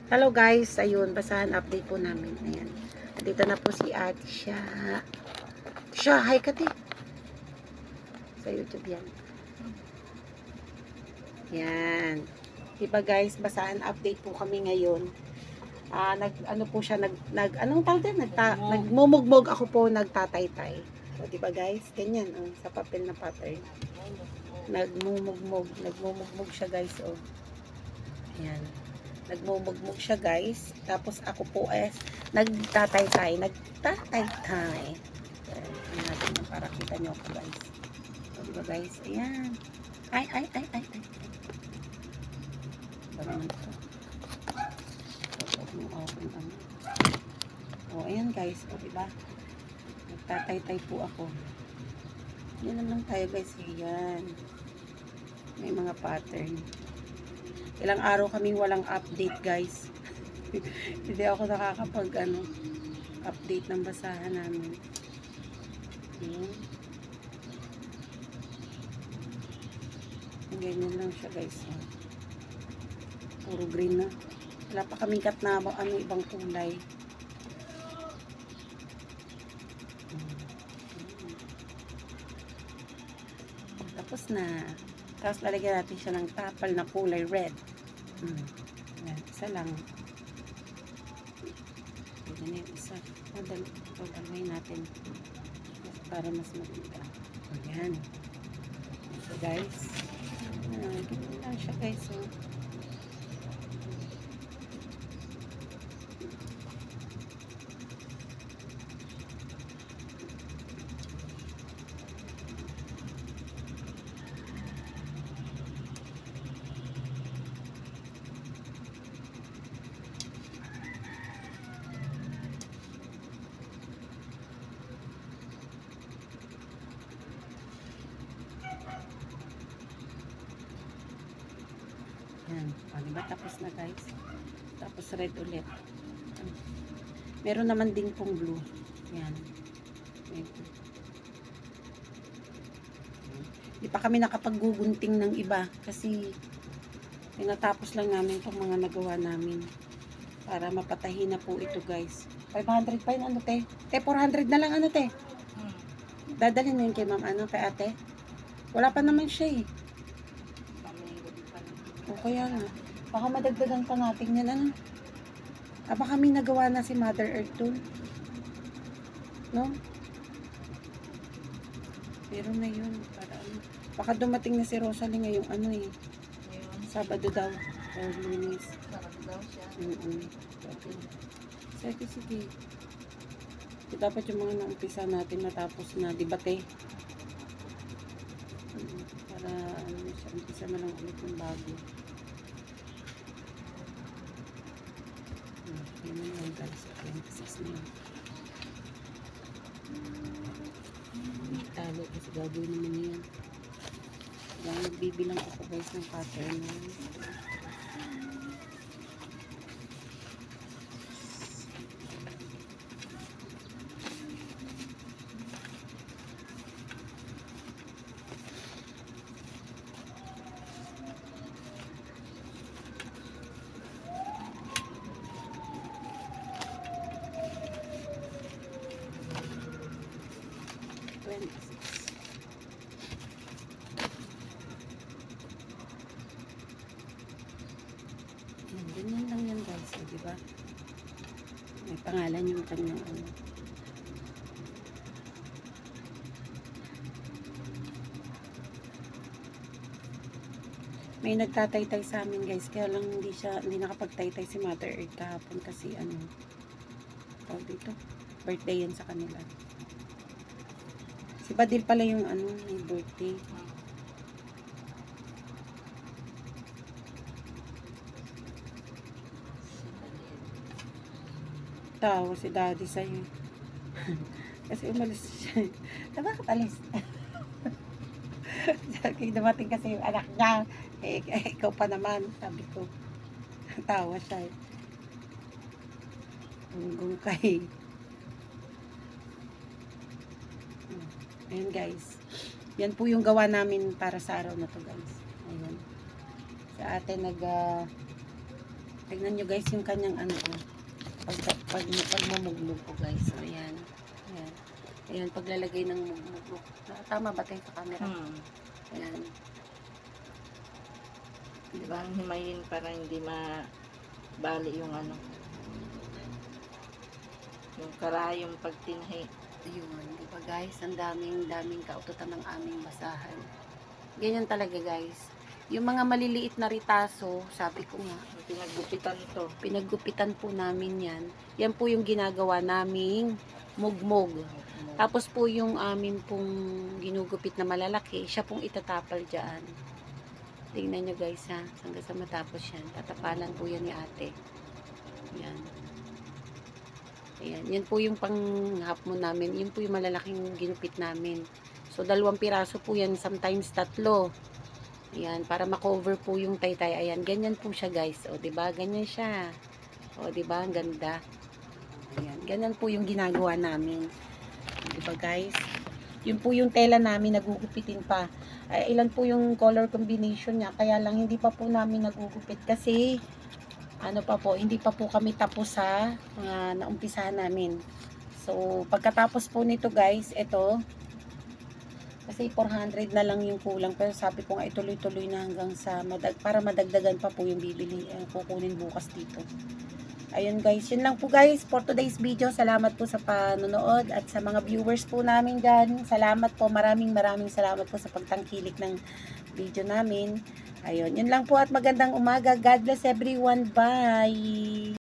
Hello guys, ayun, basahan update po namin. Ayan. Dito na po si Ate Sha. Sha, hi ka ti. Sa YouTube yan. Yan. Diba guys, basahan update po kami ngayon. Ano po siya, anong tawag din? Nagmumugmog ako po, nagtataytay. So, diba guys, ganyan, sa papel na pattern. Nagmumugmog siya guys, oh. Ayan. Nagmumugmog siya guys. Tapos ako po nagtataytay. Ayan natin yung para kita nyo ako guys. So, diba guys? Ayan. Ay. Diba naman ito? Ayan guys. O diba? Nagtataytay po ako. Yan naman tayo guys. Ayan. May mga pattern. Ilang araw kaming walang update guys. Hindi ako nakakapag update ng basahan namin. Ganyan lang siya guys. Puro green na. Wala pa kaming cut na ibang kulay. Tapos na. Tapos lalagyan natin siya ng tapal na kulay red. Yan, isa lang. Pwede na yung isa. Dalawin natin. Para mas maganda. Ayan. So guys. Ganyan lang siya guys. Yan. Diba? Tapos na guys. Tapos red ulit. Meron naman din pong blue. Yan. Di pa kami nakapaggugunting ng iba. Kasi tinatapos lang namin itong mga nagawa namin. Para mapatahin na po ito guys. 500 pa yun te? Te, 400 na lang te? Dadalhin na yun kay ma'am kay ate? Wala pa naman siya eh. O kaya nga. Baka madagdagan pa natin yan baka may nagawa na si Mother Earth dun. No? Pero na yun. Para baka dumating na si Rosalie ngayong Sabado daw. Or Lunes. Sarap daw siya. Sige. So, dapat yung mga naumpisa natin matapos na debate. Para siya, umpisa na lang ulit ng bago. Yan na lang guys. Emphasis na yun. Talo kasi gagawin naman yan. Kaya nagbibilang ako guys ng pattern. Ganyan lang yan guys, diba? May pangalan yung kanyang May nagtataytay sa amin guys, kaya lang hindi nakapagtaytay si Mother Earth kahapon kasi tawag dito, birthday yan sa kanila. Si Badil pala yung may birthday. Tawa si daddy sa'yo. Kasi umalis siya. Bakit alis? Dumating kasi yung anak niya. Ikaw pa naman. Sabi ko. Tawa siya. Hanggang kay. Ayan guys. Yan po yung gawa namin para sa araw na to guys. Ayan. Sa ate Tignan nyo guys yung kanyang ano, pag mamuglog po guys. So, ayan. Ayan. Ayan, paglalagay ng mugmug. Tama ba tayo sa camera? Ayan. Diba, himayin para hindi mabali yung ano. Yung karayong pagtinhi. Ayun, di ba guys? Ang daming kaututan ng aming basahan. Ganyan talaga guys. Yung mga maliliit na ritaso, sabi ko nga, Pinaggupitan to. pinaggupitan po namin yan. Yan po yung ginagawa naming mugmog. Tapos po yung amin pong ginugupit na malalaki, siya pong itatapal dyan. Tingnan nyo guys ha, hanggang sa matapos yan. Tatapalan po yan ni ate. Yan. Ayan, yan po yung panghapon namin. Yun po yung malalaking ginupit namin. So, 2 piraso po yan, sometimes 3. Ayan, para makover po yung taytay. Ayan, ganyan po siya guys. O, diba? Ganyan siya. O, diba? Ang ganda. Ayan, ganyan po yung ginagawa namin. Diba guys? Yun po yung tela namin, nagugupitin pa. Ay, ilan po yung color combination niya. Kaya lang, hindi pa po namin nagugupit. Kasi, ano pa po, hindi pa po kami tapos sa mga naumpisahan namin. So, pagkatapos po nito guys, ito, kasi 400 na lang yung kulang. Pero sabi ko nga, ituloy-tuloy na hanggang sa, para madagdagan pa po yung bibili, kukunin bukas dito. Ayun guys, yun lang po guys for today's video. Salamat po sa panonood at sa mga viewers po namin dyan. Salamat po, maraming salamat po sa pagtangkilik ng video namin. Ayun, yun lang po at magandang umaga. God bless everyone. Bye!